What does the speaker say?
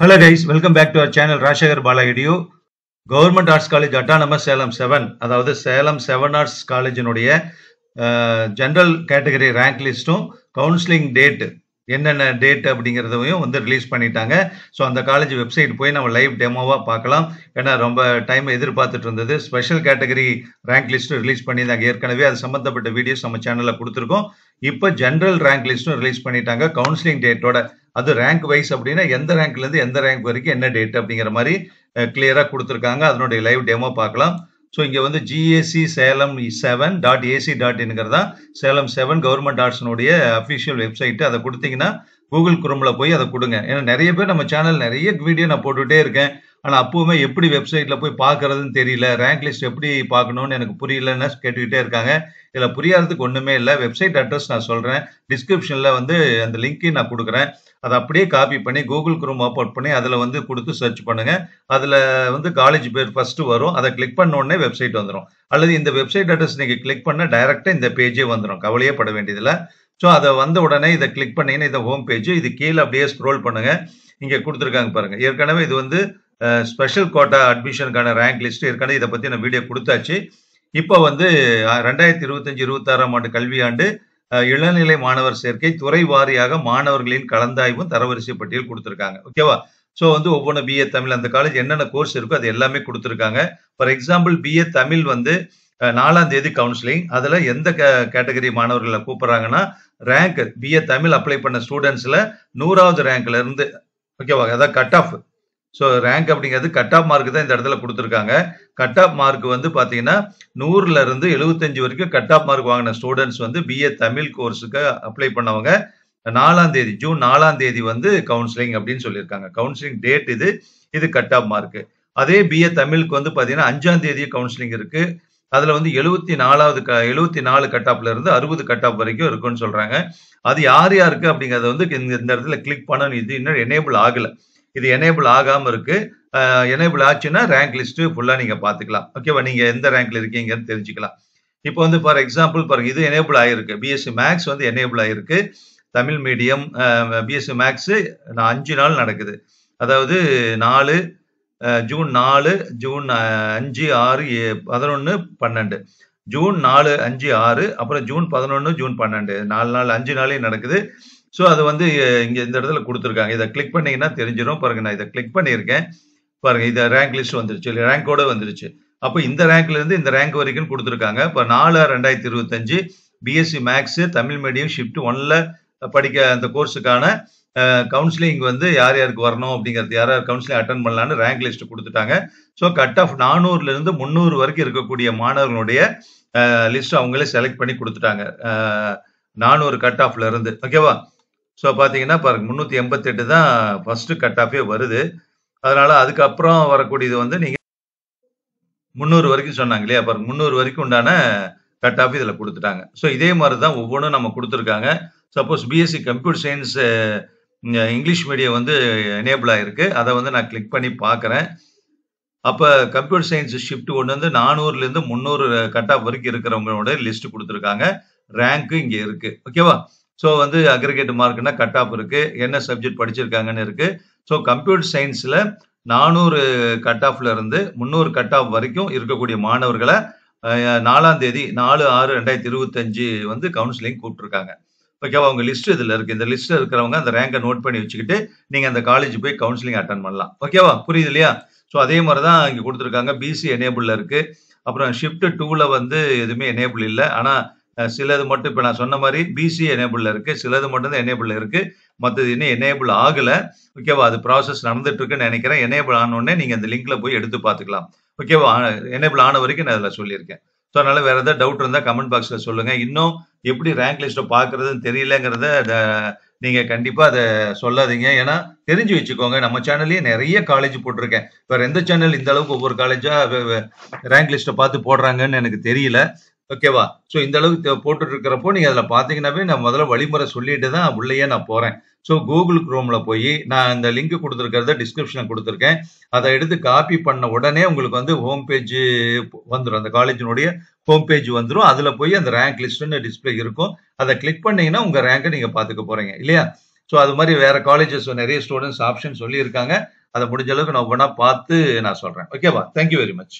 Hello guys, welcome back to our channel Rashakar Bala Edu. Government Arts College Autonomous Salem 7 அதாவது Salem 7 Arts College உடைய general category rank லிஸ்டும் counselling date என்னென்ன date அப்படிங்கிறதையும் வந்து release பண்ணிட்டாங்க. So அந்த college website போய் நம்ம லைவ் டெமோவாக பார்க்கலாம். ஏன்னா ரொம்ப டைம் எதிர்பார்த்துட்டு இருந்தது. ஸ்பெஷல் கேட்டகரி ரேங்க் லிஸ்ட்டும் ரிலீஸ் பண்ணியிருந்தாங்க. ஏற்கனவே அது சம்மந்தப்பட்ட வீடியோஸ் நம்ம சேனலில் கொடுத்துருக்கோம். இப்போ ஜென்ரல் ரேங்க் லிஸ்ட்டும் ரிலீஸ் பண்ணிட்டாங்க கவுன்சிலிங் டேட்டோட. அது ரேங்க் வைஸ் அப்படின்னா எந்த ரேங்க்லேருந்து எந்த ரேங்க் வரைக்கும் என்ன டேட் அப்படிங்கிற மாதிரி கிளியராக கொடுத்துருக்காங்க. அதனுடைய லைவ் டெமோ பார்க்கலாம். ஸோ இங்கே வந்து GAC Salem 7.ac.in Salem 7 government ஆர்ட்ஸ்னுடைய அஃபிஷியல் வெப்சைட். அதை கொடுத்தீங்கன்னா கூகுள் குரோமில் போய் அதை கொடுங்க. ஏன்னா நிறைய பேர் நம்ம சேனல் நிறைய வீடியோ நான் போட்டுகிட்டே இருக்கேன். ஆனால் அப்போவுமே எப்படி வெப்சைட்டில் போய் பார்க்குறதுன்னு தெரியல, ரேங்க் லிஸ்ட் எப்படி பார்க்கணுன்னு எனக்கு புரியலன்னு கேட்டுக்கிட்டே இருக்காங்க. இதில் புரியாததுக்கு ஒன்றுமே இல்லை. வெப்சைட் அட்ரஸ் நான் சொல்கிறேன், டிஸ்கிரிப்ஷனில் வந்து அந்த லிங்க்கையும் நான் கொடுக்குறேன். அதை அப்படியே காப்பி பண்ணி கூகுள் குரோம் ஓப்பன் பண்ணி அதில் வந்து கொடுத்து சர்ச் பண்ணுங்கள். அதில் வந்து காலேஜ் பேர் ஃபஸ்ட்டு வரும். அதை கிளிக் பண்ண உடனே வெப்சைட் வந்துடும். அல்லது இந்த வெப்சைட் அட்ரஸ் நீங்கள் கிளிக் பண்ண டைரெக்டாக இந்த பேஜே வந்துடும். கவலையே பட வேண்டியதில்லை. ஸோ அதை வந்த உடனே இதை கிளிக் பண்ணீங்கன்னா இந்த ஹோம் பேஜ். இது கீழே அப்படியே ஸ்க்ரோல் பண்ணுங்கள். இங்கே கொடுத்துருக்காங்க பாருங்கள். ஏற்கனவே இது வந்து ஸ்பெஷல் கோட்டா அட்மிஷனுக்கான ரேங்க் லிஸ்ட். ஏற்கனவே இதை பற்றி நான் வீடியோ கொடுத்தாச்சு. இப்போ வந்து 2025-26 ஆண்டு கல்வியாண்டு இளநிலை மாணவர் சேர்க்கை துறை வாரியாக மாணவர்களின் கலந்தாய்வும் தரவரிசை பட்டியல் கொடுத்துருக்காங்க. ஓகேவா? ஸோ வந்து ஒவ்வொன்று BA தமிழ் அந்த காலேஜ் என்னென்ன கோர்ஸ் இருக்கோ அது எல்லாமே கொடுத்துருக்காங்க. ஃபார் எக்ஸாம்பிள் BA தமிழ் வந்து 4ஆம் தேதி கவுன்சிலிங். அதில் எந்த கேட்டகரி மாணவர்களை கூப்பிட்றாங்கன்னா ரேங்க் BA தமிழ் அப்ளை பண்ண ஸ்டூடெண்ட்ஸில் 100வது ரேங்க்ல இருந்து, ஓகேவா, அதான் கட் ஆஃப். ஸோ ரேங்க் அப்படிங்கிறது கட் ஆஃப் மார்க் தான் இந்த இடத்துல கொடுத்துருக்காங்க. கட் ஆஃப் மார்க் வந்து பார்த்தீங்கன்னா 100ல இருந்து 75 வரைக்கும் கட் ஆஃப் மார்க் வாங்கின ஸ்டூடெண்ட்ஸ் வந்து BA தமிழ் கோர்ஸுக்கு அப்ளை பண்ணவங்க 4ஆம் தேதி ஜூன் 4ஆம் தேதி வந்து கவுன்சிலிங் அப்படின்னு சொல்லியிருக்காங்க. கவுன்சிலிங் டேட் இது கட் ஆஃப் மார்க். அதே BA தமிழுக்கு வந்து பார்த்தீங்கன்னா 5ஆம் தேதி கவுன்சிலிங் இருக்கு. அதில் வந்து 74 கட் ஆஃப்ல இருந்து 60 கட் ஆஃப் வரைக்கும் இருக்குன்னு சொல்றாங்க. அது யார் யாருக்கு அப்படிங்கிறத வந்து இந்த இடத்துல கிளிக் பண்ணணும். இது இன்னும் எனேபிள் ஆகலை. இது எனேபிள் ஆகாமல் இருக்கு. எனேபிள் ஆச்சுன்னா ரேங்க் லிஸ்ட் ஃபுல்லாக நீங்கள் பார்த்துக்கலாம். ஓகேவா? நீங்கள் எந்த ரேங்க்ல இருக்கீங்கன்னு தெரிஞ்சுக்கலாம். இப்போ வந்து ஃபார் எக்ஸாம்பிள் பாருங்க, இது எனேபிள் ஆகிருக்கு. BSc மேக்ஸ் வந்து எனேபிள் ஆகிருக்கு. தமிழ் மீடியம் BSc மேக்ஸு 5 நாள் நடக்குது. அதாவது ஜூன் 4, ஜூன் 5, 6, 11, 12, ஜூன் 4, 5, 6, அப்புறம் ஜூன் 11, ஜூன் 12, 4 நாள் 5 நாளையும் நடக்குது. ஸோ அது வந்து இங்கே இந்த இடத்துல கொடுத்துருக்காங்க. இதை கிளிக் பண்ணிங்கன்னா தெரிஞ்சிடும். பாருங்க, நான் இதை கிளிக் பண்ணியிருக்கேன். பாருங்க, இதை ரேங்க் லிஸ்ட் வந்துருச்சு, ரேங்கோட வந்துருச்சு. அப்போ இந்த ரேங்க்ல இருந்து இந்த ரேங்க் வரைக்கும் கொடுத்துருக்காங்க. இப்போ 4/2025 BSc maths Tamil medium shift 1ல படிக்க அந்த கோர்ஸுக்கான கவுன்சிலிங் வந்து யார் யாருக்கு வரணும் அப்படிங்கிறது, யார் யார் கவுன்சிலிங் அட்டன் பண்ணலான்னு ரேங்க் லிஸ்ட் கொடுத்துட்டாங்க. ஸோ கட் ஆஃப் 400ல இருந்து 300 வரைக்கும் இருக்கக்கூடிய மாணவர்களுடைய லிஸ்ட் அவங்களே செலக்ட் பண்ணி கொடுத்துட்டாங்க. 400 கட் ஆஃப்ல இருந்து, ஓகேவா? ஸோ பார்த்தீங்கன்னா பாருங்க, 388 தான் ஃபர்ஸ்ட் கட் ஆஃபே வருது. அதனால அதுக்கப்புறம் வரக்கூடியது வந்து நீங்க 300 வரைக்கும் சொன்னாங்க இல்லையா? பாருங்க, 300 வரைக்கும் உண்டான கட் ஆஃப் இதில் கொடுத்துட்டாங்க. ஸோ இதே மாதிரி தான் ஒவ்வொன்றும் நம்ம கொடுத்துருக்காங்க. Suppose BSc computer science English medium வந்து எனேபிள் ஆகிருக்கு. அதை வந்து நான் கிளிக் பண்ணி பார்க்குறேன். அப்போ கம்ப்யூட்டர் சயின்ஸ் ஷிஃப்ட் 1 வந்து 400லேருந்து 300 கட் ஆஃப் வரைக்கும் இருக்கிறவங்களோட லிஸ்ட் கொடுத்துருக்காங்க. ரேங்க்கு இங்கே இருக்கு, ஓகேவா? ஸோ வந்து அக்ரிகேட் மார்க்னா கட் ஆஃப் இருக்கு, என்ன சப்ஜெக்ட் படிச்சிருக்காங்கன்னு இருக்கு. ஸோ கம்ப்யூட்டர் சயின்ஸில் 400 கட் ஆஃப்ல இருந்து 300 கட் ஆஃப் வரைக்கும் இருக்கக்கூடிய மாணவர்களை 4ஆம் தேதி 4/6/2025 வந்து கவுன்சிலிங் கூப்பிட்டுருக்காங்க. ஓகேவா? அவங்க லிஸ்ட் இதில் இருக்கு. இந்த லிஸ்ட்ல இருக்கிறவங்க அந்த ரேங்கை நோட் பண்ணி வச்சுக்கிட்டு நீங்க அந்த காலேஜ் போய் கவுன்சிலிங் அட்டன் பண்ணலாம். ஓகேவா? புரியுது இல்லையா? ஸோ அதே மாதிரி தான் இங்கே கொடுத்துருக்காங்க. BC எனேபிள்ல இருக்கு. அப்புறம் ஷிஃப்ட் 2ல வந்து எதுவுமே எனேபிள் இல்லை. ஆனால் சிலது மட்டும் இப்போ நான் சொன்ன மாதிரி BC எனேபிள்ல இருக்கு. சிலது மட்டும் தான் எனேபிள்ல இருக்கு. மற்றது இன்னும் எனேபிள் ஆகலை. ஓகேவா? அது ப்ராசஸ் நடந்துட்டு இருக்குன்னு நினைக்கிறேன். எனேபிள் ஆனோடனே நீங்க அந்த லிங்க்ல போய் எடுத்து பார்த்துக்கலாம். ஓகேவா? எனேபிள் ஆன வரைக்கும் நான் அதில் சொல்லியிருக்கேன். ஸோ அதனால வேற ஏதாவது டவுட் இருந்தால் கமெண்ட் பாக்ஸ்ல சொல்லுங்க. இன்னும் எப்படி ரேங்க் லிஸ்ட்டை பார்க்கறதுன்னு தெரியலங்கிறத நீங்க கண்டிப்பா அதை சொல்லாதீங்க. ஏன்னா தெரிஞ்சு வச்சுக்கோங்க, நம்ம சேனல்லேயே நிறைய காலேஜ் போட்டிருக்கேன். வேற எந்த சேனல் இந்த அளவுக்கு ஒவ்வொரு காலேஜா ரேங்க் லிஸ்ட்டை பார்த்து போடுறாங்கன்னு எனக்கு தெரியல. ஓகேவா? ஸோ இந்த அளவுக்கு போட்டுட்டு இருக்கிறப்போ நீங்க அதில் பார்த்தீங்கன்னாவே நான் முதல்ல வழிமுறை சொல்லிட்டு தான் உள்ளேயே நான் போறேன். ஸோ கூகுள் குரோம்ல போய் நான் இந்த லிங்க் கொடுத்துருக்கிறத டிஸ்கிரிப்ஷனில் கொடுத்துருக்கேன். அதை எடுத்து காப்பி பண்ண உடனே உங்களுக்கு வந்து ஹோம் பேஜ் வந்துடும். அந்த காலேஜினுடைய ஹோம் பேஜ் வந்துடும். அதில் போய் அந்த ரேங்க் லிஸ்ட்னு டிஸ்பிளே இருக்கும். அதை கிளிக் பண்ணீங்கன்னா உங்க ரேங்கை நீங்க பார்த்துக்க போறீங்க இல்லையா? ஸோ அது மாதிரி வேற காலேஜஸ் நிறைய ஸ்டூடெண்ட்ஸ் ஆப்ஷன் சொல்லியிருக்காங்க. அதை முடிஞ்ச அளவுக்கு நான் ஒவ்வொன்றா பார்த்து நான் சொல்றேன். ஓகேவா? Thank you very much.